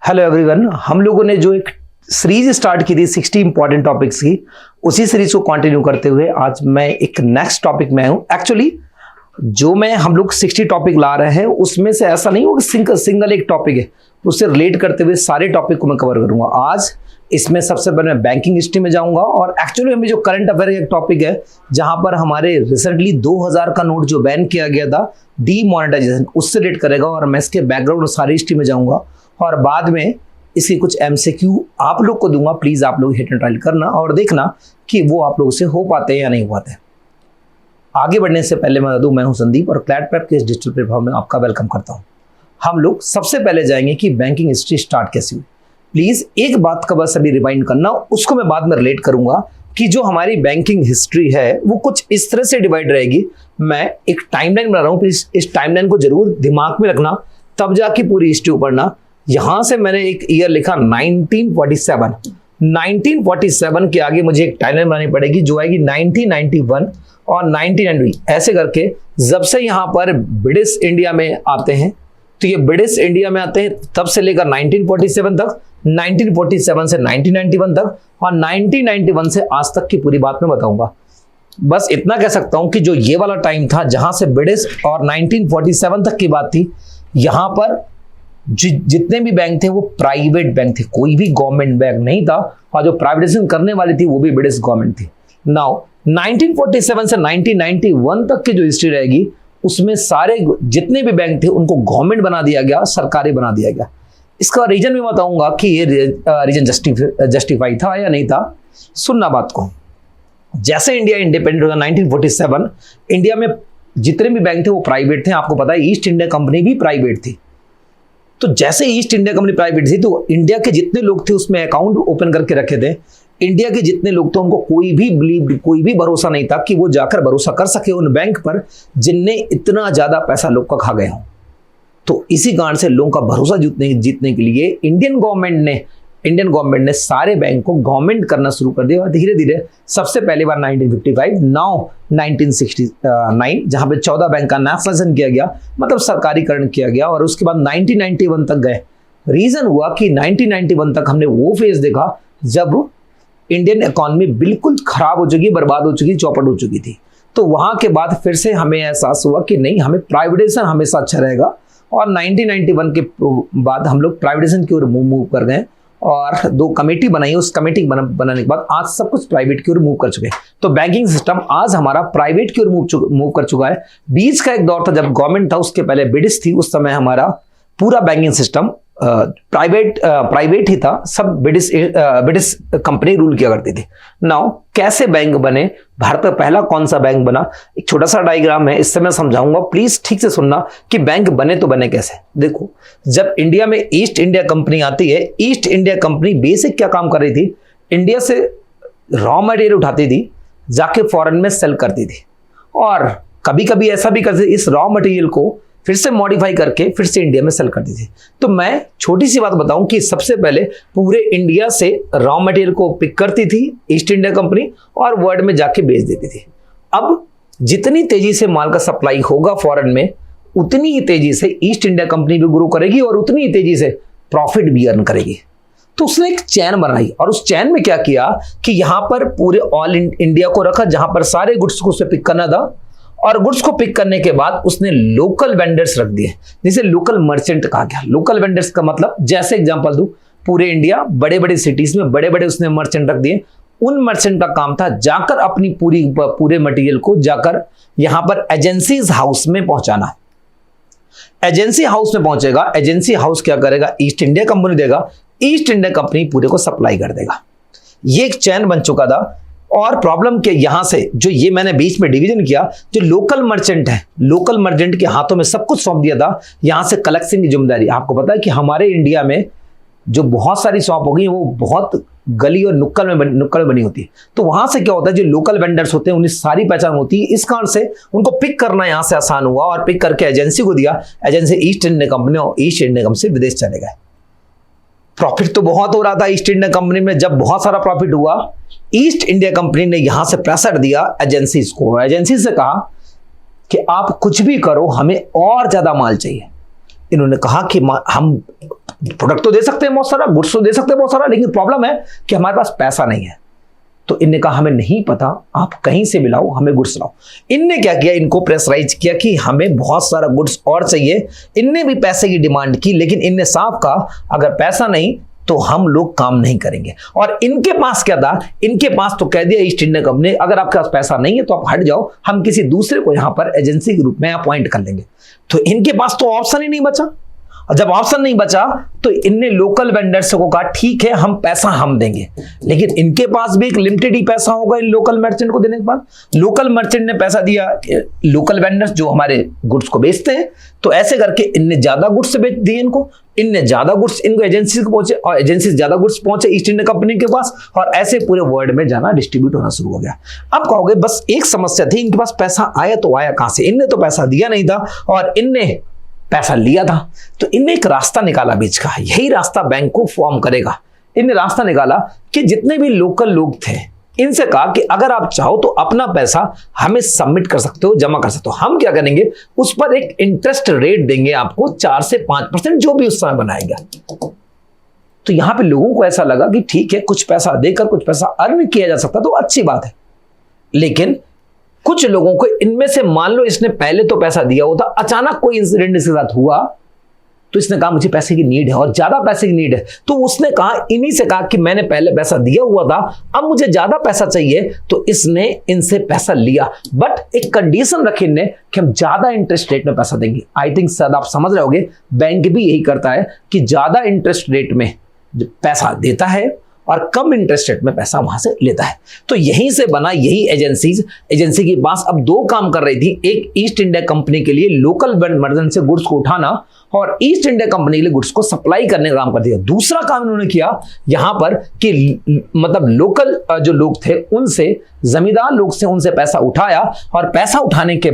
Hello everyone, हम लोगों ने जो एक सीरीज स्टार्ट की थी 60 इंपॉर्टेंट टॉपिक्स की, उसी सीरीज को कंटिन्यू करते हुए आज मैं एक नेक्स्ट टॉपिक में हूं। एक्चुअली जो हम लोग 60 टॉपिक ला रहे हैं उसमें से ऐसा नहीं होगा सिंगल एक टॉपिक है, उससे रिलेट करते हुए सारे टॉपिक को मैं कवर करूंगा। आज इसमें सबसे पहले मैं बैंकिंग हिस्ट्री में जाऊंगा और एक्चुअली हमें जो करंट अफेयर एक टॉपिक है जहां पर हमारे रिसेंटली 2000 का नोट जो बैन किया गया था डीमोनेटाइजेशन, उससे रिलेट करेगा और मैं इसके बैकग्राउंड और सारी हिस्ट्री में जाऊंगा और बाद में इसकी कुछ एमसीक्यू आप लोग को दूंगा। प्लीज आप लोग हिट एंड ट्रायल करना और देखना कि वो आप लोगों से हो पाते हैं या नहीं हो पाते हैं। आगे बढ़ने से पहले मैं बता दूं, मैं हूं संदीप और क्लैट प्रेप के इस डिजिटल प्लेटफॉर्म में आपका वेलकम करता हूं। हम लोग सबसे पहले जाएंगे कि बैंकिंग हिस्ट्री स्टार्ट कैसे हुई। प्लीज एक बात का बस अभी रिमाइंड करना, उसको मैं बाद में रिलेट करूंगा कि जो हमारी बैंकिंग हिस्ट्री है वो कुछ इस तरह से डिवाइड रहेगी। मैं एक टाइमलाइन बना रहा हूं, प्लीज इस टाइमलाइन को जरूर दिमाग में रखना, तब जाके पूरी हिस्ट्री पढ़ना। यहां से मैंने एक ईयर लिखा 1947। 1947 के आगे मुझे एक टाइमलाइन बनानी पड़ेगी जो आएगी 1991 और 1990, ऐसे करके जब से यहां पर ब्रिटिश इंडिया में आते हैं, तो ये ब्रिटिश इंडिया में आते हैं तब से लेकर 1947 तक, 1947 से 1991 तक और 1991 से आज तक की पूरी बात मैं बताऊंगा। बस इतना कह सकता हूं कि जो ये वाला टाइम था जहां से ब्रिटिश और 1947 तक की बात थी, यहां पर जितने भी बैंक थे वो प्राइवेट बैंक थे, कोई भी गवर्नमेंट बैंक नहीं था और जो प्राइवेटाइजेशन करने वाली थी वो भी ब्रिटिश गवर्नमेंट थी। नाउ 1947 से 1991 तक की जो हिस्ट्री रहेगी उसमें सारे जितने भी बैंक थे उनको गवर्नमेंट बना दिया गया, सरकारी बना दिया गया। इसका रीजन भी बताऊंगा कि ये रीजन जस्टिफाई था या नहीं था। सुनना बात को, जैसे इंडिया इंडिपेंडेंट होगा 1947, इंडिया में जितने भी बैंक थे वो प्राइवेट थे। आपको पता है ईस्ट इंडिया कंपनी भी प्राइवेट थी। तो जैसे ईस्ट इंडिया कंपनी प्राइवेट थी तो इंडिया के जितने लोग थे उसमें अकाउंट ओपन करके रखे थे। इंडिया के जितने लोग थे उनको कोई भी भरोसा नहीं था कि वो जाकर भरोसा कर सके उन बैंक पर जिनने इतना ज्यादा पैसा लोग का खा गए हों। तो इसी कारण से लोगों का भरोसा जीतने के लिए इंडियन गवर्नमेंट ने सारे बैंक को गवर्नमेंट करना शुरू कर दिया। धीरे धीरे सबसे पहली बार 1955, नाउ 1969, जहां पे 14 बैंक का नेशनलाइजेशन किया गया, मतलब सरकारीकरण किया गया और उसके बाद 1991 तक गए। रीजन हुआ कि 1991 तक हमने वो फेज देखा जब इंडियन इकोनॉमी बिल्कुल खराब हो चुकी, बर्बाद हो चुकी, चौपट हो चुकी थी। तो वहां के बाद फिर से हमें एहसास हुआ कि नहीं, हमें प्राइवेटाइजेशन हमेशा अच्छा रहेगा और 1991 के बाद हम लोग प्राइवेटाइजेशन की ओर मूव कर गए और दो कमेटी बनाई। उस कमेटी बनाने के बाद आज सब कुछ प्राइवेट की ओर मूव कर चुके हैं। तो बैंकिंग सिस्टम आज हमारा प्राइवेट की ओर मूव कर चुका है। बीच का एक दौर था जब गवर्नमेंट था, उसके पहले ब्रिटिश थी, उस समय हमारा पूरा बैंकिंग सिस्टम प्राइवेट ही था। सब ब्रिटिश कंपनी रूल किया करती थी। नाउ कैसे बैंक बने, भारत का पहला कौन सा बैंक बना, एक छोटा सा डायग्राम है, इससे मैं समझाऊंगा, प्लीज ठीक से सुनना कि बैंक बने तो बने कैसे। देखो, जब इंडिया में ईस्ट इंडिया कंपनी आती है, ईस्ट इंडिया कंपनी बेसिक क्या काम कर रही थी, इंडिया से रॉ मटेरियल उठाती थी, जाके फॉरेन में सेल करती थी और कभी कभी ऐसा भी करती थी इस रॉ मटेरियल को फिर से मॉडिफाई करके फिर से इंडिया में सेल करती थी। तो मैं छोटी सी बात बताऊं कि सबसे पहले पूरे इंडिया से रॉ मटेरियल को पिक करती थी ईस्ट इंडिया कंपनी और वर्ल्ड में जाके बेच देती थी। अब जितनी तेजी से माल का सप्लाई होगा फॉरेन में, उतनी ही तेजी से ईस्ट इंडिया कंपनी भी ग्रो करेगी और उतनी ही तेजी से प्रॉफिट भी अर्न करेगी। तो उसने एक चैन बनाई और उस चैन में क्या किया कि यहां पर पूरे ऑल इंडिया को रखा जहां पर सारे गुड्स को उसे पिक करना था और गुड्स को पिक करने के बाद उसने लोकल वेंडर्स रख दिए, जिसे लोकल मर्चेंट कहा गया। लोकल वेंडर्स का मतलब, जैसे एग्जांपल दूं, पूरे इंडिया बड़े बड़े सिटीज में बड़े बड़े उसने मर्चेंट रख दिए। उन मर्चेंट का काम था जाकर अपनी पूरे मटेरियल को जाकर यहां पर एजेंसीज हाउस में पहुंचाना। एजेंसी हाउस में पहुंचेगा, एजेंसी हाउस क्या करेगा, ईस्ट इंडिया कंपनी देगा, ईस्ट इंडिया कंपनी पूरे को सप्लाई कर देगा। ये एक चैन बन चुका था। और प्रॉब्लम के यहां से जो ये मैंने बीच में डिवीजन किया, जो लोकल मर्चेंट है, लोकल मर्चेंट के हाथों में सब कुछ सौंप दिया था। यहां से कलेक्शन की जिम्मेदारी, आपको पता है कि हमारे इंडिया में जो बहुत सारी शॉप हो गई वो बहुत गली और नुक्कड़ में बनी होती है। तो वहां से क्या होता है, जो लोकल वेंडर्स होते हैं उन्हें सारी पहचान होती है। इस कारण से उनको पिक करना यहां से आसान हुआ और पिक करके एजेंसी को दिया। एजेंसी ईस्ट इंडिया कंपनी और ईस्ट इंडिया कंपनी से विदेश चले गए। प्रॉफिट तो बहुत हो रहा था ईस्ट इंडिया कंपनी में। जब बहुत सारा प्रॉफिट हुआ, ईस्ट इंडिया कंपनी ने यहां से प्रेशर दिया एजेंसीज को। एजेंसी से कहा कि आप कुछ भी करो, हमें और ज्यादा माल चाहिए। इन्होंने कहा कि हम प्रोडक्ट तो दे सकते हैं बहुत सारा, गुड्स तो दे सकते हैं बहुत सारा, लेकिन प्रॉब्लम है कि हमारे पास पैसा नहीं है। तो इनने कहा हमें नहीं पता, आप कहीं से भी लाओ, हमें गुड्स लाओ। इनने क्या किया, इनको प्रेशराइज किया कि हमें बहुत सारा गुड्स और चाहिए। इनने भी पैसे की डिमांड की, लेकिन इनने साफ कहा अगर पैसा नहीं तो हम लोग काम नहीं करेंगे। और इनके पास क्या था, इनके पास तो कह दिया ईस्ट इंडिया कंपनी, अगर आपके पास पैसा नहीं है तो आप हट जाओ, हम किसी दूसरे को यहां पर एजेंसी के रूप में अपॉइंट कर लेंगे। तो इनके पास तो ऑप्शन ही नहीं बचा। और जब ऑप्शन नहीं बचा तो इनने लोकल वेंडर्स को कहा ठीक है हम पैसा हम देंगे, लेकिन इनके पास भी एक लिमिटेड ही पैसा होगा इन लोकल मर्चेंट को देने के बाद। लोकल मर्चेंट ने पैसा दिया, लोकल वेंडर्स जो हमारे गुड्स को बेचते हैं, तो ऐसे करके इनने ज्यादा गुड्स बेच दिए इनको, इनने ज्यादा गुड्स इनको एजेंसी को पहुंचे और एजेंसी से ज्यादा गुड्स पहुंचे ईस्ट इंडिया कंपनी के पास, और ऐसे पूरे वर्ल्ड में जाना डिस्ट्रीब्यूट होना शुरू हो गया। अब कहोगे बस एक समस्या थी, इनके पास पैसा आया तो आया कहां से, इनने तो पैसा दिया नहीं था और इनने पैसा लिया था। तो इनने एक रास्ता निकाला बीच का, यही रास्ता बैंक को फॉर्म करेगा। इनने रास्ता निकाला कि जितने भी लोकल लोग थे इनसे कहा कि अगर आप चाहो तो अपना पैसा हमें सबमिट कर सकते हो, जमा कर सकते हो। हम क्या करेंगे, उस पर एक इंटरेस्ट रेट देंगे आपको 4 से 5%, जो भी उस समय बनाएगा। तो यहां पे लोगों को ऐसा लगा कि ठीक है, कुछ पैसा देकर कुछ पैसा अर्न किया जा सकता तो अच्छी बात है। लेकिन कुछ लोगों को इनमें से, मान लो इसने पहले तो पैसा दिया होता, अचानक कोई इंसिडेंट इसके साथ हुआ तो इसने कहा मुझे पैसे की नीड है और ज्यादा पैसे की नीड है, तो उसने कहा, इन्हीं से कहा कि मैंने पहले पैसा दिया हुआ था, अब मुझे ज्यादा पैसा चाहिए, तो इसने इनसे पैसा लिया। बट एक कंडीशन रखी इनने कि हम ज्यादा इंटरेस्ट रेट में पैसा देंगे। आई थिंक शायद आप समझ रहे होगे, बैंक भी यही करता है कि ज्यादा इंटरेस्ट रेट में पैसा देता है और कम इंटरेस्ट रेट में पैसा वहां से लेता है। तो यहीं से बना यही एजेंसी के पास अब 2 काम कर रही थी। एक ईस्ट इंडिया कंपनी के लिए लोकल मर्चेंट से गुड्स को उठाना और ईस्ट इंडिया कंपनी के लिए गुड्स को सप्लाई करने का काम कर दिया। दूसरा काम इन्होंने किया यहां पर कि मतलब लोकल जो लोग थे उनसे, जमींदार लोग से उनसे पैसा उठाया, और पैसा उठाने के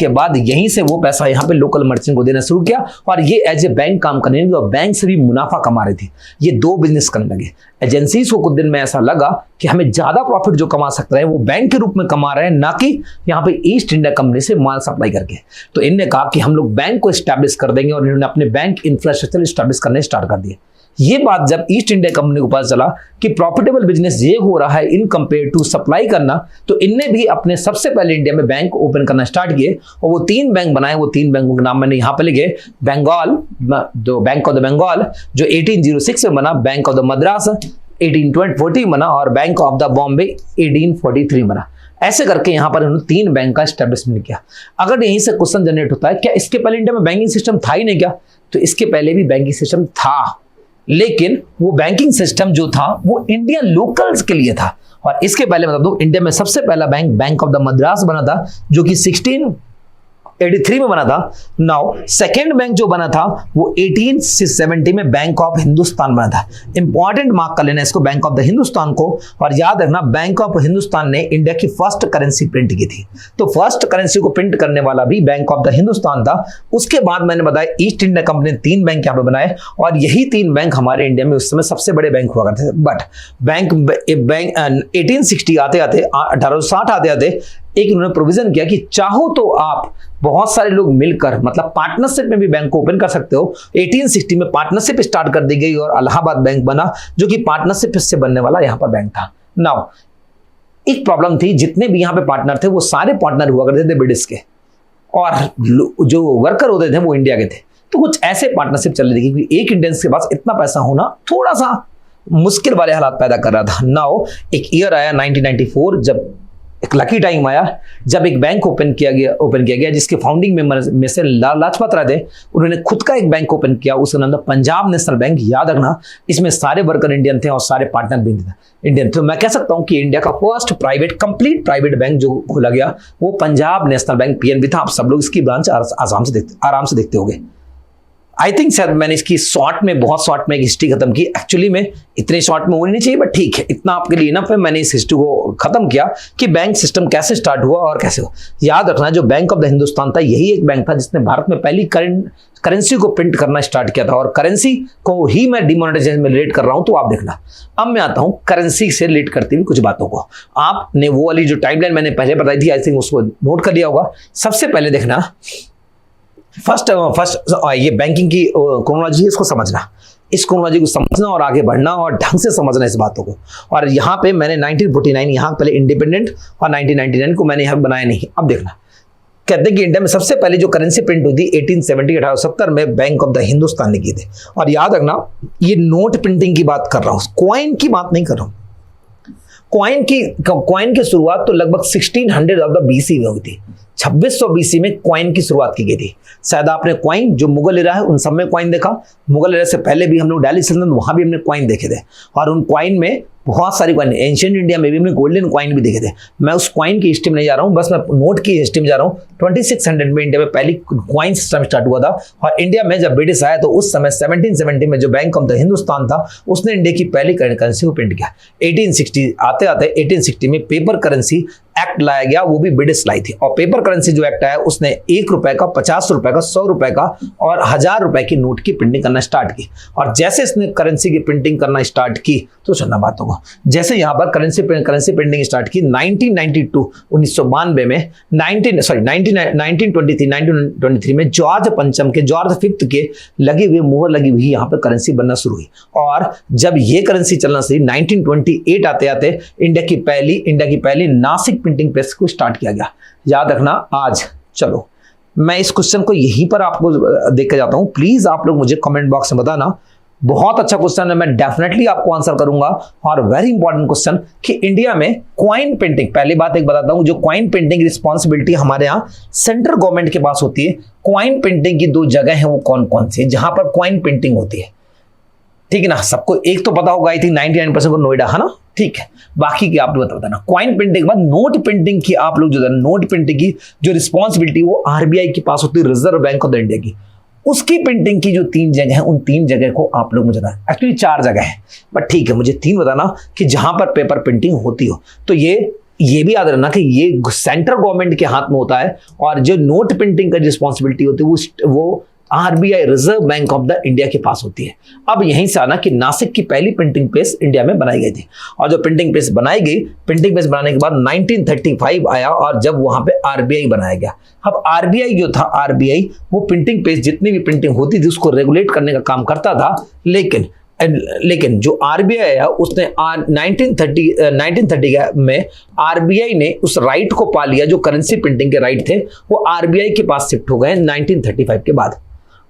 बाद यहीं से वो पैसा यहां पे लोकल मर्चेंट को देना शुरू किया। और ये एज ए बैंक काम करने लगे और बैंक से भी मुनाफा कमा रही थी। ये 2 बिजनेस करने लगे। एजेंसीज को कुछ दिन में ऐसा लगा कि हमें ज्यादा प्रॉफिट जो कमा सकते हैं वो बैंक के रूप में कमा रहे हैं, ना कि यहाँ पे ईस्ट इंडिया कंपनी से माल सप्लाई करके। तो इनने कहा कि हम लोग बैंक को एस्टैब्लिश कर देंगे और इन्होंने अपने बैंक इंफ्रास्ट्रक्चर एस्टैब्लिश करने स्टार्ट कर दिए। ये बात जब ईस्ट इंडिया कंपनी को पता चला कि प्रॉफिटेबल बिजनेस ये हो रहा है इन कंपेयर टू सप्लाई करना, तो इनने भी अपने सबसे पहले इंडिया में बैंक ओपन करना स्टार्ट किए और वो 3 बैंक बनाए। वो 3 बैंकों के नाम मैंने यहाँ पे लिखे। बंगाल, जो बैंक ऑफ द बंगाल जो 1806 में बना, बैंक ऑफ द मद्रास 1840 बना और बैंक ऑफ द बॉम्बे 1843 बना। ऐसे करके यहां पर उन्होंने 3 बैंक का एस्टेब्लिशमेंट किया। अगर यहीं से क्वेश्चन जनरेट होता है क्या इसके पहले इंडिया में बैंकिंग सिस्टम था ही नहीं क्या? तो इसके पहले भी बैंकिंग सिस्टम था, लेकिन वो बैंकिंग सिस्टम जो था वो इंडियन लोकल्स के लिए था। और इसके पहले बता दूं, इंडिया में सबसे पहला बैंक ऑफ द मद्रास बना था, जो कि 1683 में बना था। नाउ सेकेंड बैंक जो बना था वो 1870 में बैंक ऑफ हिंदुस्तान बना था। इंपॉर्टेंट मार्क कर लेना इसको, बैंक ऑफ द हिंदुस्तान को। और याद रखना, बैंक ऑफ हिंदुस्तान ने इंडिया की फर्स्ट करेंसी प्रिंट की थी। तो फर्स्ट करेंसी को प्रिंट करने वाला भी बैंक ऑफ द हिंदुस्तान था। उसके बाद मैंने बताया ईस्ट इंडिया कंपनी ने 3 बैंक यहाँ पे बनाए, और यही 3 बैंक हमारे इंडिया में उस समय सबसे बड़े बैंक हुआ करते थे। बट बैंक 1860 आते 1860 आते एक उन्होंने प्रोविजन किया कि चाहो तो आप बहुत सारे लोग मिलकर, मतलब पार्टनरशिप में भी बैंक को ओपन कर सकते हो। 1860 में पार्टनरशिप स्टार्ट कर दी गई और इलाहाबाद बैंक बना, जो कि पार्टनरशिप से बनने वाला यहाँ पर बैंक था। नाउ एक प्रॉब्लम थी, जितने भी यहाँ पे पार्टनर थे वो सारे पार्टनर हुआ करते थे ब्रिटिश के, और जो वर्कर होते थे वो इंडिया के थे। तो कुछ ऐसे पार्टनरशिप चल रही थी क्योंकि एक इंडियंस के पास इतना पैसा होना थोड़ा सा मुश्किल वाले हालात पैदा कर रहा था। नाउ एक ईयर आया 1994, जब एक लकी टाइम आया जब एक बैंक ओपन किया गया जिसके फाउंडिंग मेंबर में से लाल लाजपत राय थे। उन्होंने खुद का एक बैंक ओपन किया, उसका नाम था पंजाब नेशनल बैंक। याद रखना, इसमें सारे वर्कर इंडियन थे और सारे पार्टनर भी इंडियन थे। तो मैं कह सकता हूं कि इंडिया का फर्स्ट कंप्लीट प्राइवेट बैंक जो खोला गया वो पंजाब नेशनल बैंक पीएनबी था। आप सब लोग इसकी ब्रांच आराम से देखते होंगे। आई थिंक शायद मैंने इसकी बहुत शॉर्ट में एक हिस्ट्री खत्म की। एक्चुअली में इतने शॉर्ट में होनी नहीं चाहिए, बट ठीक है, इतना आपके लिए इनफ है। मैंने इस हिस्ट्री को खत्म किया कि बैंक सिस्टम कैसे स्टार्ट हुआ और कैसे हुआ। याद रखना, जो बैंक ऑफ द हिंदुस्तान था यही एक बैंक था जिसने भारत में पहली करेंसी को प्रिंट करना स्टार्ट किया था, और करेंसी को ही मैं डिमोनेटाइजेशन में रिलेट कर रहा हूं। तो आप देखना, अब मैं आता हूं करेंसी से रिलेट करती हुई कुछ बातों को। आपने वो वाली जो टाइमलाइन मैंने पहले बताई थी, आई थिंक उसको नोट कर लिया होगा। सबसे पहले देखना, फर्स्ट ये बैंकिंग की क्रोनोलॉजी है, इसको समझना, इस क्रोनोलॉजी को समझना और आगे बढ़ना और ढंग से समझना इस बातों को। और यहाँ पे मैंने 1949 यहाँ पहले इंडिपेंडेंट और 1999 को मैंने यहाँ बनाया नहीं। अब देखना, कहते हैं कि इंडिया में सबसे पहले जो करेंसी प्रिंट हुई थी 1870 में बैंक ऑफ द हिंदुस्तान ने की थी। और याद रखना, ये नोट प्रिंटिंग की बात कर रहा हूँ, कॉइन की बात नहीं कर रहा हूँ। कॉइन की शुरुआत तो लगभग 1600 ऑफ द बीसी में हुई थी। 2600 बीसी में कॉइन की शुरुआत की गई थी। शायद आपने कॉइन जो मुगल एरा है उन सब में कॉइन देखा, मुगल एरा से पहले भी हम लोग दिल्ली सल्तनत वहां भी हमने कॉइन देखे थे, और उन कॉइन में बहुत सारी कॉइन, एंशिएंट इंडिया में भी हमने गोल्डन कॉइन भी देखे थे। मैं उस कॉइन की हिस्ट्री में नहीं जा रहा हूँ, बस मैं नोट की हिस्ट्री में जा रहा हूँ। 2600 में इंडिया में पहली कॉइन सिस्टम स्टार्ट हुआ था। और इंडिया में जब ब्रिटिश आया तो उस समय 1770 में जो बैंक ऑफ द हिंदुस्तान था उसने इंडिया की पहली करेंसी को प्रिंट किया। 1860 आते आते 1860 में पेपर करेंसी एक्ट लाया गया, वो भी ब्रिटिश लाई थी। और पेपर करेंसी जो एक्ट आया उसने 1 रुपए का, 50 रुपए का, 100 रुपए का और 1000 रुपए की नोट की प्रिंटिंग करना स्टार्ट की। और जैसे इसने करेंसी की प्रिंटिंग करना स्टार्ट की तो सुनना बात होगा, जैसे यहाँ पर करेंसी प्रिंटिंग स्टार्ट की 1992 में 1923 में जॉर्ज पंचम के, जॉर्ज फिफ्थ के लगी हुई मुहर लगी हुई यहाँ पर करेंसी बनना शुरू हुई। और जब ये करेंसी चलना सही 1928 आते आते इंडिया की पहली नासिक प्रिंटिंग प्रेस को स्टार्ट किया गया। याद रखना आज, चलो मैं इस क्वेश्चन को यहीं पर आपको देख के जाता हूं, प्लीज आप लोग मुझे कमेंट बॉक्स में बताना। बहुत अच्छा क्वेश्चन है, मैं डेफिनेटली आपको आंसर करूंगा। और वेरी इंपॉर्टेंट क्वेश्चन कि इंडिया में कॉइन प्रिंटिंग, पहली बात एक बताता हूं, जो कॉइन प्रिंटिंग रिस्पॉन्सिबिलिटी हमारे यहाँ सेंट्रल गवर्नमेंट के पास होती है। कॉइन प्रिंटिंग की 2 जगह हैं, वो कौन कौन सी जहां पर कॉइन प्रिंटिंग होती है, ठीक है ना। सबको एक तो पता होगा, आई थिंक 99% को नोएडा है ना, ठीक है। बाकी की आप लोग बताना। कॉइन प्रिंटिंग के बाद नोट प्रिंटिंग की आप लोग जो नोट प्रिंटिंग की जो रिस्पॉन्सिबिलिटी वो आरबीआई के पास होती है, reserve bank of the India की। उसकी प्रिंटिंग की जो 3 जगह है, उन 3 जगह को आप लोग मुझे बताना। एक्चुअली 4 जगह है, बट ठीक है, मुझे 3 बताना कि जहां पर पेपर प्रिंटिंग होती हो। तो ये भी याद रखना कि ये सेंट्रल गवर्नमेंट के हाथ में होता है, और जो नोट प्रिंटिंग का रिस्पॉन्सिबिलिटी होती है वो RBI, reserve bank of the India के पास होती है। अब यहीं से आना कि नासिक की पहली प्रिंटिंग प्रेस इंडिया में बनाई गई थी। और जो प्रिंटिंग प्रेस बनाई गई, प्रिंटिंग प्रेस बनाने के बाद 1935 आया, और जब वहां पे आरबीआई बनाया गया। अब आरबीआई जो था, आरबीआई वो प्रिंटिंग प्रेस जितनी भी प्रिंटिंग होती थी उसको रेगुलेट करने का काम करता था। लेकिन जो आरबीआई है उसने 1930 में आरबीआई ने उस राइट को पा लिया, जो करेंसी प्रिंटिंग के राइट थे वो आरबीआई के पास शिफ्ट हो गए 1935 के बाद।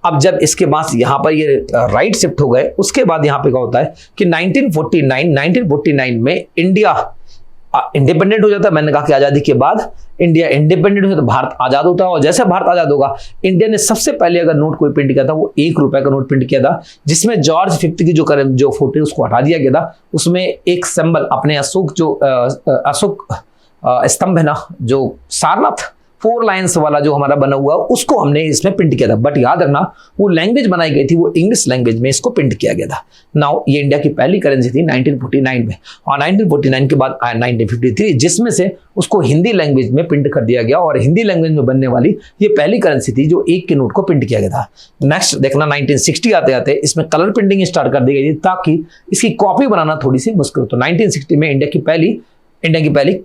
अब जब इसके बाद यहाँ पर ये राइट शिफ्ट हो गए, उसके बाद यहाँ पे क्या होता है कि 1949 में इंडिया इंडिपेंडेंट हो जाता है। मैंने कहा कि आज़ादी के बाद इंडिया इंडिपेंडेंट हो तो भारत आज़ाद होता है। और जैसे भारत आज़ाद होगा, इंडिया ने सबसे पहले अगर नोट कोई प्रिंट किया था वो 1 रुपए का नोट प्रिंट किया था, जिसमें जॉर्ज फिफ्थ की जो फोटो उसको हटा दिया गया था। उसमें एक सिंबल अपने अशोक स्तंभ है ना, जो सारनाथ 4 लाइन्स वाला जो हमारा बना हुआ, उसको हमने इसमें प्रिंट किया था। बट याद रखना, वो लैंग्वेज बनाई गई थी, वो इंग्लिश लैंग्वेज में इसको प्रिंट किया गया था। नाउ ये इंडिया की पहली करेंसी थी 1949 में, और 1949 के बाद आया 1953, जिसमें से उसको हिंदी लैंग्वेज में प्रिंट कर दिया गया। और हिंदी लैंग्वेज में बनने वाली ये पहली करेंसी थी जो 1 के नोट को प्रिंट किया गया था। नेक्स्ट देखना, 1960 आते आते इसमें कलर प्रिंटिंग स्टार्ट कर दी गई थी, ताकि इसकी कॉपी बनाना थोड़ी सी मुश्किल हो। तो 1960 में इंडिया की पहली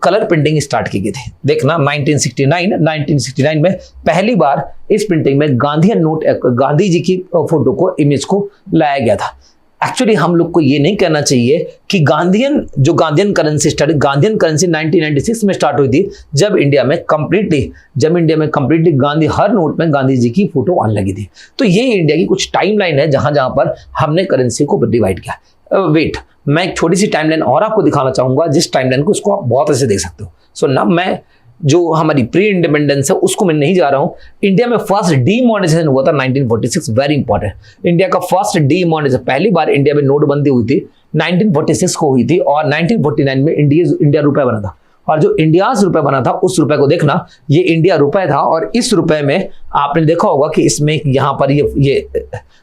कलर प्रिंटिंग स्टार्ट की गई थी। देखना 1969 में पहली बार इस प्रिंटिंग में गांधी जी की फोटो को, इमेज को लाया गया था। एक्चुअली हम लोग को ये नहीं कहना चाहिए कि गांधीयन करेंसी 1996 में स्टार्ट हुई थी, जब इंडिया में कंप्लीटली गांधी, हर नोट में गांधी जी की फोटो आने लगी थी। तो ये इंडिया की कुछ टाइमलाइन है जहां पर हमने करेंसी को डिवाइड किया। वेट, मैं एक छोटी सी टाइमलाइन और आपको दिखाना चाहूंगा, जिस टाइमलाइन को उसको आप बहुत अच्छे देख सकते हो। सो ना, मैं जो हमारी प्री इंडिपेंडेंस है उसको मैं नहीं जा रहा हूं। इंडिया में फर्स्ट डीमोनेटाइजेशन हुआ था 1946, वेरी इंपॉर्टेंट। इंडिया का फर्स्ट डीमोनेटाइजेशन, पहली बार इंडिया में नोटबंदी हुई थी 1946 को हुई थी, और 1949 में इंडिया रुपए बना था। और जो इंडियाज रुपए बना था, उस रुपए को देखना, ये इंडिया रुपए था। और इस रुपए में आपने देखा होगा कि इसमें यहाँ पर ये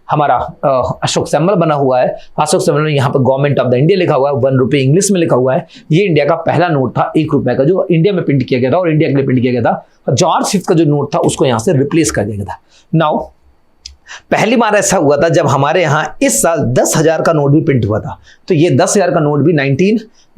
हमारा अशोक सिंबल बना हुआ है। अशोक सिंबल में यहाँ पर गवर्नमेंट ऑफ द इंडिया लिखा हुआ है, 1 रुपये इंग्लिश में लिखा हुआ है। ये इंडिया का पहला नोट था 1 रुपए का, जो इंडिया में प्रिंट किया गया था और इंडिया के लिए प्रिंट किया गया था। जॉर्ज फिफ्थ का जो नोट था उसको यहाँ से रिप्लेस कर दिया गया था। नाउ पहली बार ऐसा हुआ था जब हमारे यहाँ इस साल 10,000 का नोट भी प्रिंट हुआ था। तो ये 10,000 का नोट भी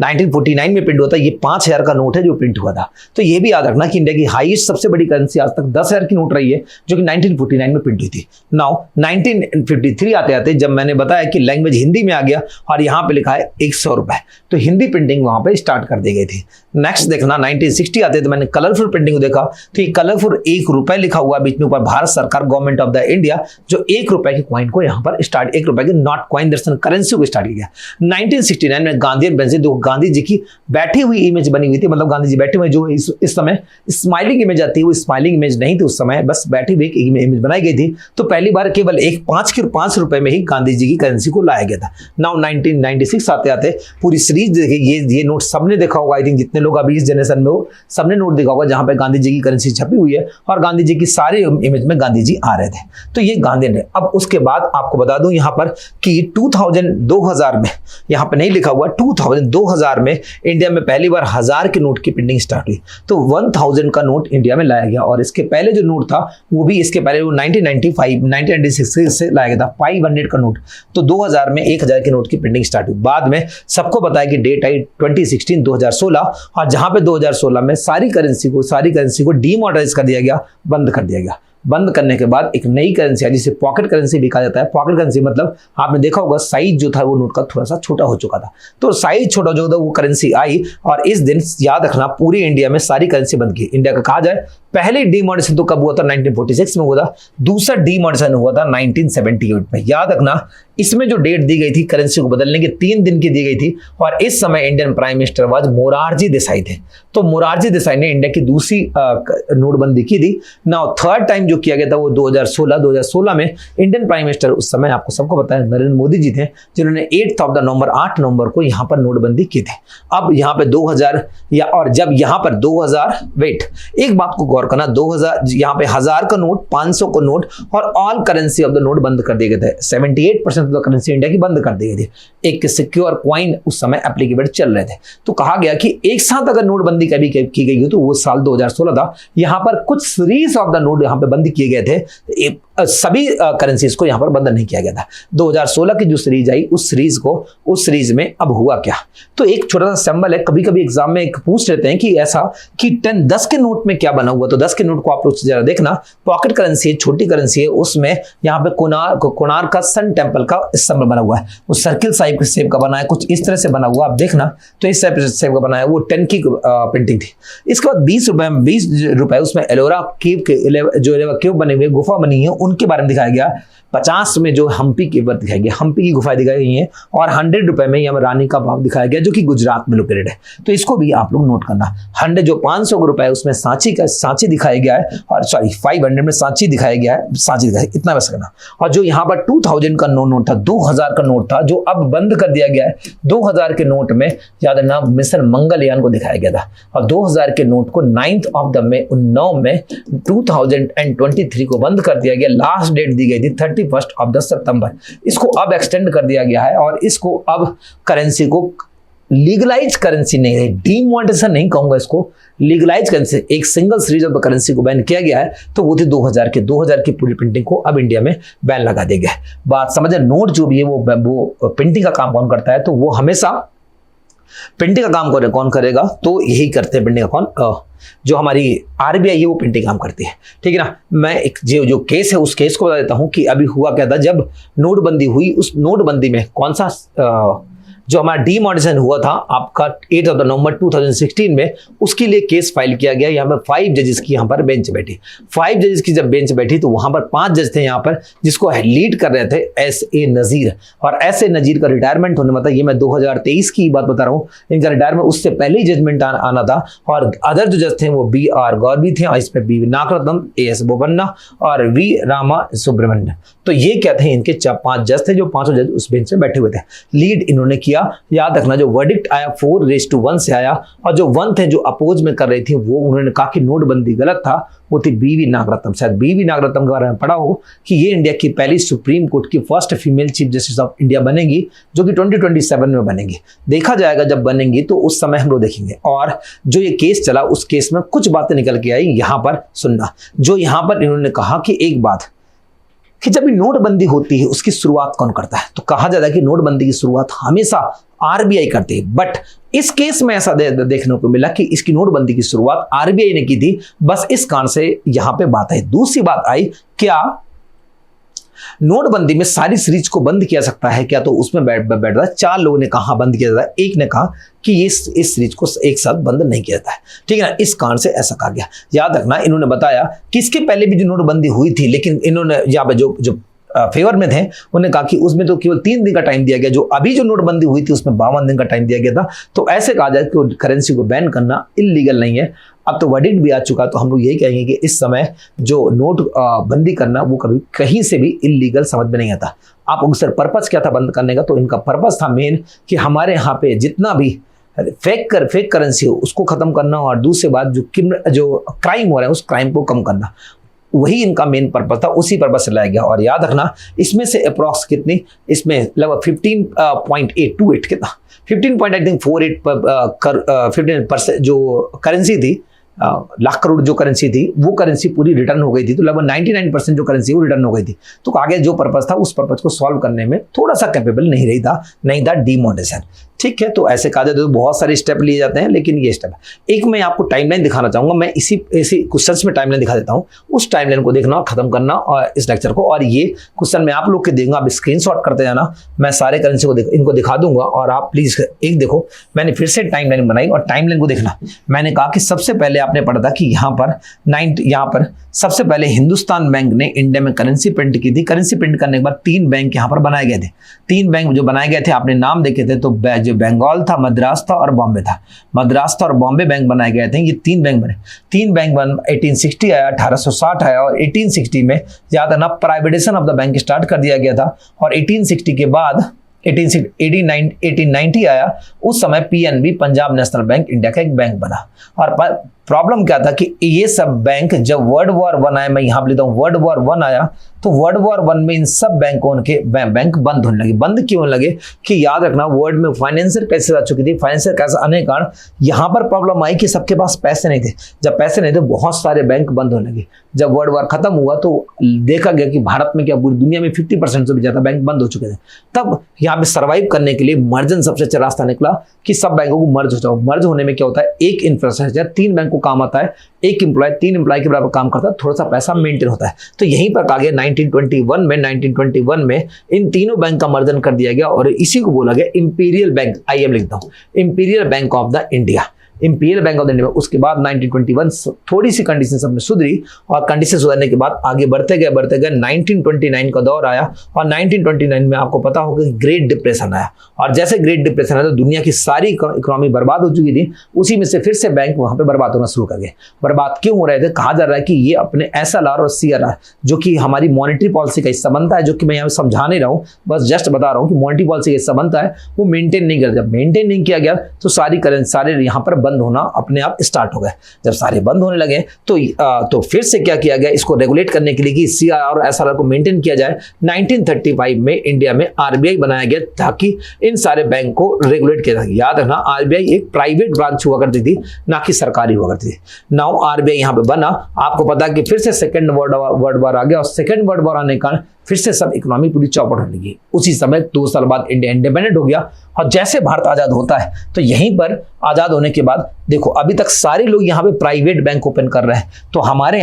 1949 में प्रिंट हुआ था। ये 5000 का नोट है जो प्रिंट हुआ था। तो ये भी याद रखना कि इंडिया की हाईएस्ट सबसे बड़ी करेंसी आज तक 10,000 की नोट रही है, जो कि 1949 में प्रिंट हुई थी। नाउ 1953 आते आते जब मैंने बताया कि लैंग्वेज हिंदी में आ गया और यहाँ पे लिखा है 100 रुपए, तो हिंदी प्रिंटिंग वहां पे स्टार्ट कर दी गई थी। नेक्स्ट देखना 1960 आते तो मैंने कलरफुल प्रिंटिंग को देखा, तो ये कलरफुल 1 रुपए लिखा हुआ बीच में ऊपर भारत सरकार गवर्नमेंट ऑफ द इंडिया, जो 1 रुपए के कॉइन को यहाँ पर स्टार्ट, 1 रुपए के नॉट कॉइन दर्शन करेंसी को स्टार्ट किया। 1969 में गांधी एंड बेंजी, दो गांधी जी की बैठी हुई इमेज बनी हुई थी, मतलब गांधी जी बैठे हुए, जो इस समय स्माइलिंग इमेज आती है वो स्माइलिंग इमेज नहीं थी उस समय, बस बैठी हुई एक इमेज बनाई गई थी। तो पहली बार केवल एक 5 रुपए में ही गांधी जी की करेंसी को लाया गया था। नाउ 1996 आते आते पूरी सीरीज देखिए, ये नोट सबने देखा होगा, आई थिंक जितने लोग अभी इस जनरेशन में हो सबने नोट देखा होगा, जहां पे गांधी जी की करेंसी छपी हुई है और गांधी जी की सारे इमेज में गांधी जी आ रहे थे। तो ये गांधी ने, अब उसके बाद आपको बता दूं यहाँ पर कि 2000 में, यहाँ पे नहीं लिखा हुआ, 2000 में इंडिया में पहली बार 1000 के नोट की प्रिंटिंग स्टार्ट हुई। तो 1000 का नोट इंडिया में लाया गया, और इसके पहले जो नोट था वो भी इसके पहले वो 1996 से लाया गया था 500 का नोट। तो 2000 में 1000 के नोट की प्रिंटिंग स्टार्ट हुई। बाद में सबको पता है कि डेट आई 2016, और जहां पे 2016 में सारी करेंसी को डीमोनेटाइज कर दिया गया, बंद कर दिया गया। बंद करने के बाद एक नई करेंसी आई जिसे पॉकेट करेंसी भी कहा जाता है। पॉकेट करेंसी मतलब आपने देखा होगा साइज जो था वो नोट का थोड़ा सा छोटा हो चुका था, तो साइज छोटा जो था वो करेंसी आई, और इस दिन याद रखना पूरी इंडिया में सारी करेंसी बंद की। इंडिया का कहा जाए पहले डीमोनेटाइजेशन तो कब हुआ था, 1946 में हुआ था। दूसरा डीमोनेटाइजेशन हुआ था 1978 में। याद रखना इसमें जो डेट दी गई थी करेंसी को बदलने की 3 दिन की दी गई थी, और इस समय Indian prime minister was Morarji Desai थे। तो मोरारजी देसाई ने इंडिया की दूसरी नोटबंदी की थी। नाउ थर्ड टाइम जो किया गया था वो 2016 में इंडियन प्राइम मिनिस्टर उस समय आपको सबको पता है नरेंद्र मोदी जी थे, जिन्होंने 8 नवंबर को यहाँ पर नोटबंदी की थी। अब यहाँ पे 2000 और जब यहाँ पर 2000 वेट एक बात को गौर करना, 2000 यहाँ पे 1000 का नोट, 500 का नोट और all currency of the note बंद कर दिए गए थे। 78% ऑफ द करेंसी इंडिया की बंद कर दी गई थी। एक सिक्योर कॉइन उस समय एप्लीकेबल चल रहे थे। तो कहा गया कि एक साथ अगर नोटबंदी कभी की गई हो तो वो साल 2016 था। यहाँ पर कुछ सीरीज ऑफ द नोट यहाँ पे बंद किए गए थे, सभी करेंसीज को यहाँ पर बंद नहीं किया गया था। 2016 की जो सीरीज आई उस सीरीज में अब हुआ क्या, तो एक छोटा सा सिंबल है। कभी कभी एग्जाम में एक पूछ लेते हैं कि ऐसा कि 10 के नोट में क्या बना हुआ, तो 10 के नोट को आप लोग जरा देखना। पॉकेट करेंसी छोटी करेंसी है, उसमें यहाँ पे कोणार्क का सन टेम्पल का सिंबल बना हुआ है, वो सर्किल साइप शेप का बना है, कुछ इस तरह से बना हुआ, आप देखना तो इस शेप का बना है, वो 10 की प्रिंटिंग थी। इसके बाद 20 रुपए उसमें एलोरा केव के जो केव बने हुए गुफा बनी है उनके बारे में दिखाया गया। 50 में जो हम्पी की वर्त दिखाई गई, हम्पी की गुफाएं दिखाई गई हैं, और 100 रुपए में यहाँ रानी का भाव दिखाया गया जो कि गुजरात में लोकेटेड है। तो इसको भी आप लोग नोट करना। 100 जो 500 रुपए है उसमें सांची दिखाया गया है, और सॉरी 500 में सांची दिखाया गया है, इतना वैसा करना। और जो यहाँ पर 2000 का नोट था, 2000 का नोट था जो अब बंद कर दिया गया है। 2000 के नोट में याद रखना मिशन मंगलयान को दिखाया गया था, और 2000 के नोट को 9 में 2023 को बंद कर दिया गया। लास्ट डेट दी गई थी 31 ऑफ द सितंबर। इसको अब एक्सटेंड कर दिया गया है, और इसको अब करेंसी को लीगलाइज करेंसी नहीं है, डीमोनेटाइजेशन नहीं कहूंगा इसको, लीगलाइज करेंसी, एक सिंगल सीरीज ऑफ करेंसी को बैन किया गया है। तो वो थी 2000 की पूरी प्रिंटिंग को अब इंडिया में बैन लगा दिया गया है। बात समझे, नोट जो भी है वो प्रिंटिंग का काम कौन करता है, तो वो हमेशा प्रिंटिंग का काम कौन करेगा, तो यही करते हैं प्रिंटिंग का कौन, जो हमारी आरबीआई है वो प्रिंटिंग काम करती है। ठीक है ना। मैं एक जो केस है उस केस को बता देता हूं कि अभी हुआ क्या था। जब नोटबंदी हुई, उस नोटबंदी में कौन सा जो हमारा डीमोनेटाइजेशन हुआ था आपका 8 नवंबर 2016 में, उसके लिए केस फाइल किया गया। यहाँ पर 5 जजेस की यहाँ पर बेंच बैठी। 5 जजेस की जब बेंच बैठी तो वहां पर 5 जज थे यहाँ पर, जिसको लीड कर रहे थे S.A. नजीर। और S.A. नजीर का रिटायरमेंट होने वाला, ये मैं 2023 की बात बता रहा हूँ, इनका रिटायरमेंट उससे पहले ही जजमेंट आना था। और अदर जो जज थे वो B.R. गौरवी थे, और इसमें B. नागरत्नम, A.S. बोपन्ना और V. रामा सुब्रमण्यम। तो ये क्या थे, इनके 5 जज थे, जो 5 जज उस बेंच में बैठे हुए थे। लीड इन्होंने किया। याद रखना जो वर्डिक्ट आया 4:1 से आया, और जो 1 थे जो अपोज में कर रही थी वो उन्होंने कहा कि नोटबंदी गलत था, वो थी B.V. नागरत्नम। शायद B.V. नागरत्नम के बारे में पढ़ा हो कि ये इंडिया की पहली सुप्रीम कोर्ट की first female chief justice of India बनेगी, जो कि 2027 में बनेंगी। देखा जाएगा जब बनेंगी तो उस समय हम लोग देखेंगे। और जो ये केस चला उस केस में कुछ बातें निकल के आई, यहाँ पर सुनना। जो यहाँ पर इन्होंने कहा कि एक बात, कि जब भी नोटबंदी होती है उसकी शुरुआत कौन करता है, तो कहा जाता है कि नोटबंदी की शुरुआत हमेशा आरबीआई करती है। बट इस केस में ऐसा देखने को मिला कि इसकी नोटबंदी की शुरुआत आरबीआई ने की थी। बस इस कारण से यहां पे बात आई। दूसरी बात आई, क्या नोटबंदी में सारी सीरीज को बंद किया सकता है क्या, तो उसमें बैठ रहा है। 4 लोगों ने कहा बंद किया जाता है, एक ने कहा कि इस सीरीज को एक साथ बंद नहीं किया जाता है, ठीक है ना। इस कारण से ऐसा कहा गया। याद रखना, इन्होंने बताया कि इसके पहले भी जो नोटबंदी हुई थी, लेकिन इन्होंने यहाँ पे जो फेवर में थे उन्होंने कहा कि उसमें तो केवल 3 दिन का टाइम दिया गया। जो अभी जो नोटबंदी हुई थी उसमें 52 दिन का टाइम दिया गया था। तो ऐसे कहा जाए कि करेंसी को बैन करना इलीगल नहीं है। अब तो वर्डिक्ट भी आ चुका, तो हम लोग यही कहेंगे कि इस समय जो नोट बंदी करना वो कभी कहीं से भी इलीगल समझ में नहीं आता। आप अक्सर पर्पस क्या था बंद करने का, तो इनका पर्पस था मेन कि हमारे यहाँ पे जितना भी फेक करेंसी हो उसको खत्म करना, और दूसरी बात जो क्राइम हो रहा है उस क्राइम को कम करना, वही इनका मेन पर्पस था। उसी पर्पस से लाया गया। और याद रखना, इसमें से अप्रॉक्स कितनी, इसमें लगभग 15.828 कितना 15% जो करेंसी थी, लाख करोड़ जो करेंसी थी, वो करेंसी पूरी रिटर्न हो गई थी। तो लगभग 99% जो करेंसी वो रिटर्न हो गई थी। तो आगे जो पर्पस था उस पर्पस को सॉल्व करने में थोड़ा सा कैपेबल नहीं था डिमोनेटाइजेशन, ठीक है। तो ऐसे कहा जाए तो बहुत सारे स्टेप लिए जाते हैं, लेकिन ये स्टेप एक मैं आपको टाइमलाइन दिखाना चाहूंगा। मैं इसी क्वेश्चन में टाइमलाइन दिखा देता हूँ। उस टाइमलाइन को देखना और खत्म करना और इस लेक्चर को, और ये क्वेश्चन मैं आप लोग के दूंगा, आप स्क्रीनशॉट करते जाना। मैं सारे करेंसी को इनको दिखा दूंगा और आप प्लीज एक देखो। मैंने फिर से टाइमलाइन बनाई और टाइमलाइन को देखना। मैंने कहा कि सबसे पहले आपने पढ़ा था कि यहाँ पर सबसे पहले हिंदुस्तान बैंक ने इंडिया में करेंसी प्रिंट की थी। करेंसी प्रिंट करने के बाद 3 बैंक यहाँ पर बनाए गए थे। 3 बैंक जो बनाए गए थे आपने नाम देखे थे, तो जो बंगाल था, मद्रास था और बॉम्बे था। मद्रास था और बॉम्बे बैंक बनाए गए थे। ये 3 बैंक बने। 3 बैंक बन 1860 आया, 1860 आया और 1860 में याद है ना privatisation of the bank start कर दिया गया था। और 1860 के बाद 1890 आया। उस समय PNB, Punjab national bank, India का एक बैंक बना। और प्रॉब्लम क्या था कि ये सब बैंक जब वर्ल्ड वॉर 1 आया, मैं यहाँ पर लेता हूँ वर्ल्ड वॉर 1 आया, तो वर्ल्ड वॉर 1 में इन सब बैंकों के बैंक बंद होने लगे। बंद क्यों लगे कि याद रखना, वर्ल्ड में फाइनेंशियल क्राइसिस आ चुकी थी। फाइनेंशियल क्राइसिस आने के कारण यहाँ पर प्रॉब्लम आई कि सबके पास पैसे नहीं थे। जब पैसे नहीं थे बहुत सारे बैंक बंद होने लगे। जब वर्ल्ड वॉर खत्म हुआ तो देखा गया कि भारत में क्या पूरी दुनिया में 50% से भी ज्यादा बैंक बंद हो चुके थे। तब यहाँ पे सर्वाइव करने के लिए मर्जन सबसे अच्छा रास्ता निकला कि सब बैंकों को मर्ज हो जाओ। मर्ज होने में क्या होता है, एक इंफ्रास्ट्रक्चर 3 बैंक को काम आता है, एक एम्प्लॉय 3 एम्प्लॉय के बराबर काम करता है, थोड़ा सा पैसा मेंटेन होता है। तो यहीं पर कहा गया 1921 में इन तीनों बैंक का मर्जन कर दिया गया और इसी को बोला गया इंपीरियल बैंक। आइए हम लिखता हूं, imperial bank of the India. Imperial bank of the India. उसके बाद 1921 थोड़ी सी कंडीशन सब में सुधरी और कंडीशन सुधरने के बाद आगे बढ़ते गए 1929 का दौर आया। और 1929 में आपको पता होगा कि ग्रेट डिप्रेशन आया। और जैसे ग्रेट डिप्रेशन आया तो दुनिया की सारी इकोनॉमी बर्बाद हो चुकी थी। उसी में से फिर से बैंक वहां पे बर्बाद होना शुरू कर गए। बर्बाद क्यों हो रहे थे, कहा जा रहा है कि ये अपने SLR और CRR जो कि हमारी मॉनेटरी पॉलिसी का हिस्सा बनता है, जो कि मैं यहाँ समझा नहीं रहा हूँ, बस जस्ट बता रहा हूँ कि मॉनेटरी पॉलिसी का हिस्सा बनता है, वो मेंटेन नहीं किया। जब मेंटेन नहीं किया गया तो सारे यहाँ पर बंद होना अपने आप स्टार्ट हो गए। जब सारे बंद होने लगे तो फिर से क्या किया गया, इसको रेगुलेट करने के लिए कि CRR और SLR को मेंटेन किया जाए। 1935 में इंडिया में RBI बनाया गया ताकि इन सारे बैंक को रेगुलेट किया जाए। याद रखना RBI एक प्राइवेट ब्रांच हुआ करती थी, ना कि सरकारी हुआ करती थी। नाउ RBI यहाँ पे बना। आपको पता है कि फिर से सेकेंड वर्ल्ड वॉर आ गया और सेकेंड वर्ल्ड वॉर आने के कारण फिर से सब इकोनॉमी पूरी चौपट होने लगी। उसी समय 2 साल बाद इंडिया इंडिपेंडेंट हो गया। और जैसे भारत आजाद होता है तो यहीं पर आजाद होने के बाद देखो अभी तक सारे लोग यहाँ पे प्राइवेट बैंक ओपन कर रहे हैं। तो हमारे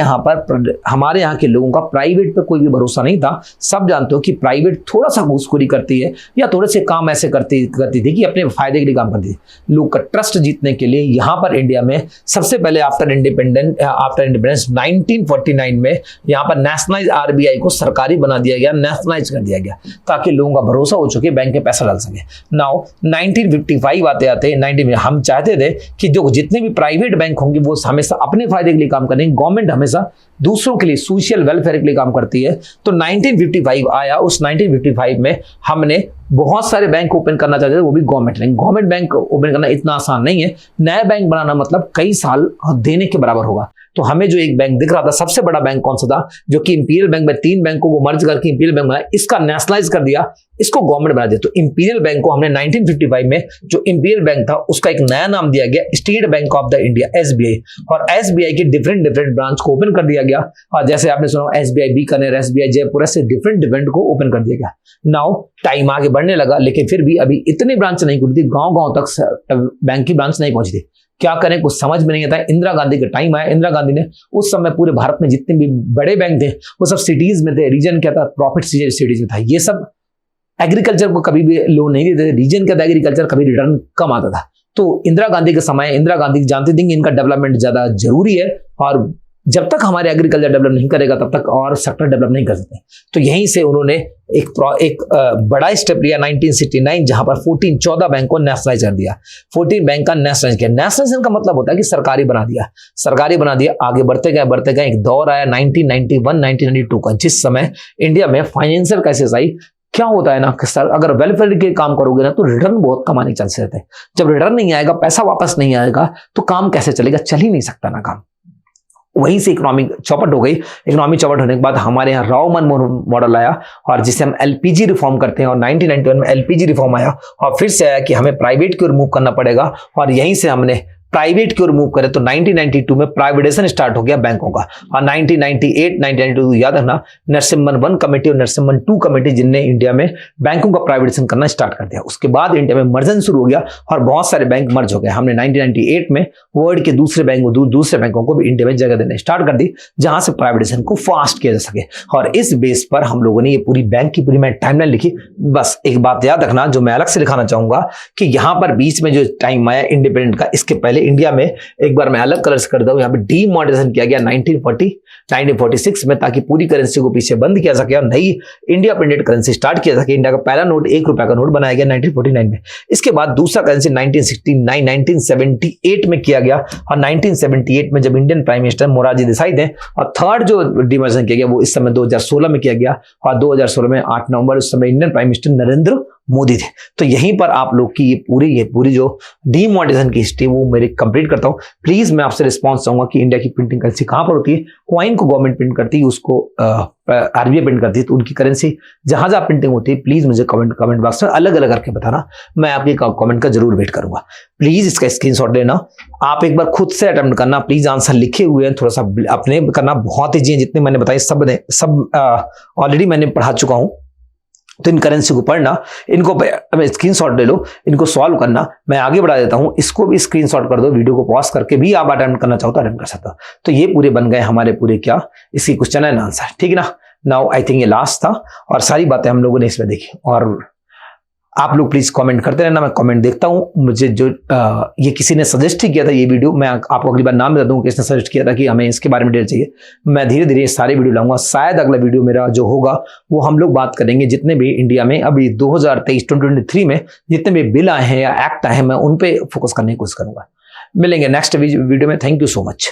यहाँ के लोगों का प्राइवेट पे कोई भी भरोसा नहीं था। सब जानते हो कि प्राइवेट थोड़ा सा घूसखोरी करती है या थोड़े से काम ऐसे करती थी कि अपने फायदे के लिए काम करती थी। लोग का ट्रस्ट जीतने के लिए यहाँ पर इंडिया में सबसे पहले आफ्टर इंडिपेंडेंस 1949 में यहाँ पर नेशनलाइज RBI को सरकारी बना दिया गया, नेशनलाइज कर दिया गया ताकि लोगों का भरोसा हो चुके बैंक में पैसा डाल सके। नाउ 1955 आते हम चाहते थे कि जो जितने भी प्राइवेट बैंक होंगे वो हमेशा अपने फायदे के लिए काम करेंगे। गवर्नमेंट हमेशा दूसरों के लिए सोशल वेलफेयर के लिए काम करती है। तो 1955 आया। उस 1955 में हमने बहुत सारे बैंक ओपन करना चाहते थे, वो भी गवर्नमेंट बैंक ओपन करना इतना आसान नहीं है। नया बैंक बनाना मतलब कई साल देने के बराबर होगा। तो हमें जो एक बैंक दिख रहा था, सबसे बड़ा बैंक कौन सा था, जो कि इंपीरियल बैंक में 3 बैंकों को मर्ज करके इंपीरियल बैंक बनाया, इसका नेशनलाइज कर दिया, इसको गवर्नमेंट बना दिया। तो इंपीरियल बैंक को हमने 1955 में जो इंपीरियल बैंक था उसका एक नया नाम दिया गया, state bank of the India, SBI। और SBI के डिफरेंट ब्रांच को ओपन कर दिया गया, और जैसे आपने सुना SBI बीकानेर, SBI जयपुर, ऐसे डिफरेंट को ओपन कर दिया गया। नाउ टाइम आगे बढ़ने लगा, लेकिन फिर भी अभी इतनी ब्रांच नहीं खुली थी, गांव तक बैंक की ब्रांच नहीं पहुंची थी। क्या करें, कुछ समझ में नहीं आता। इंदिरा गांधी का टाइम आया, इंदिरा गांधी ने उस समय पूरे भारत में जितने भी बड़े बैंक थे वो सब सिटीज में थे, रीजन क्या था, प्रॉफिट सिटीज में था। ये सब एग्रीकल्चर को कभी भी लोन नहीं देते थे, रीजन क्या था, एग्रीकल्चर कभी रिटर्न कम आता था। तो इंदिरा गांधी के समय इंदिरा गांधी जानते थे कि इनका डेवलपमेंट ज्यादा जरूरी है, और जब तक हमारे एग्रीकल्चर डेवलप नहीं करेगा तब तक और सेक्टर डेवलप नहीं कर सकते। तो यहीं से उन्होंने एक बड़ा स्टेप लिया 1969, जहां पर 14 बैंक को नेशनलाइज कर दिया। 14 बैंक का नेशनलाइज किया। नेशनलाइजेशन का मतलब होता है कि सरकारी बना दिया। आगे बढ़ते गए एक दौर आया 1991-1992 का, जिस समय इंडिया में फाइनेंशियल क्राइसिस आई। क्या होता है ना कि सर, अगर वेलफेयर के काम करोगे ना तो रिटर्न बहुत कमाने के चांसेस रहते हैं। जब रिटर्न नहीं आएगा, पैसा वापस नहीं आएगा, तो काम कैसे चलेगा, चल ही नहीं सकता ना काम। वहीं से इकोनॉमिक चौपट हो गई। इकोनॉमिक चौपट होने के बाद हमारे यहाँ रावमन मॉडल आया, और जिसे हम LPG रिफॉर्म करते हैं, और 1991 में LPG रिफॉर्म आया, और फिर से आया कि हमें प्राइवेट की ओर मूव करना पड़ेगा, और यहीं से हमने प्राइवेट की ओर मूव करें। तो 1992 में प्राइवेटाइजेशन स्टार्ट हो गया बैंकों का, और 1992 याद रखना, नरसिम्हन 1 कमेटी और नरसिम्हन 2 कमेटी जिनने इंडिया में बैंकों का प्राइवेटाइजेशन करना स्टार्ट कर दिया। उसके बाद इंडिया में मर्जन शुरू हो गया और बहुत सारे बैंक मर्ज हो गए। हमने 1998 में वर्ल्ड के दूसरे बैंकों को भी इंडिया में जगह देना स्टार्ट कर दी, जहां से प्राइवेटाइजेशन को फास्ट किया जा सके। और इस बेस पर हम लोगों ने ये पूरी बैंक की पूरी मैं टाइमलाइन लिखी। बस एक बात याद रखना जो मैं अलग से लिखाना चाहूंगा, कि यहां पर बीच में जो टाइम आया इंडिपेंडेंट का, इसके पहले इंडिया में एक बार मैं अलग कलर्स कर दूं, यहाँ पे डीमोनेटाइजेशन किया गया 1946 में, ताकि पूरी करेंसी को पीछे बंद किया सके और नई इंडिया प्रिंटेड करेंसी स्टार्ट किया सके। इंडिया का पहला नोट 1 रुपए का नोट बनाया गया 1949 में। इसके बाद दूसरा करेंसी 1978 में किया गया, और 1978 में जब Indian prime minister Morarji Desai थे, और थर्ड जो डीमोनेटाइजेशन किया गया वो इस समय 2016 में किया गया, और 2016 में 8 नवंबर उस समय Indian prime minister Narendra Modi थे। तो यहीं पर आप लोग की ये पूरी जो डीमोनेटाइजेशन की हिस्ट्री वो मेरे कंप्लीट करता हूं। प्लीज मैं आपसे रिस्पांस चाहूंगा कि इंडिया की प्रिंटिंग करेंसी कहां पर होती है। कॉइन को गवर्नमेंट प्रिंट करती है, उसको RBI प्रिंट करती है, तो उनकी करेंसी जहां जहां प्रिंटिंग होती है प्लीज मुझे कमेंट बॉक्स में अलग अलग करके बताना, मैं आपके कमेंट का जरूर वेट करूंगा। प्लीज इसका स्क्रीनशॉट लेना, आप एक बार खुद से अटेम्प्ट करना। प्लीज आंसर लिखे हुए हैं, थोड़ा सा अपने करना, बहुत ईजी है, जितने मैंने बताए सब ऑलरेडी मैंने पढ़ा चुका हूं। तो इन करेंसी को पढ़ना, इनको स्क्रीनशॉट ले लो, इनको सॉल्व करना। मैं आगे बढ़ा देता हूं, इसको भी स्क्रीनशॉट कर दो, वीडियो को पॉज करके भी आप अटेम्प्ट करना चाहो तो अटेम्प्ट कर सकते हो। तो ये पूरे बन गए हमारे पूरे क्या इसकी क्वेश्चन एंड आंसर, ठीक है ना। नाउ आई थिंक ये लास्ट था, और सारी बातें हम लोगों ने इसमें देखी। और आप लोग प्लीज कमेंट करते रहना, मैं कमेंट देखता हूं। मुझे जो ये किसी ने सजेस्ट ही किया था ये वीडियो, मैं आपको अगली बार नाम बता दूं किसने सजेस्ट किया था कि हमें इसके बारे में डिटेल चाहिए। मैं धीरे धीरे सारे वीडियो लाऊंगा। शायद अगला वीडियो मेरा जो होगा वो हम लोग बात करेंगे जितने भी इंडिया में अभी 2023 में जितने भी बिल आए हैं या एक्ट आए हैं, मैं उन पे फोकस करने की कोशिश करूंगा। मिलेंगे नेक्स्ट वीडियो में। Thank you so much.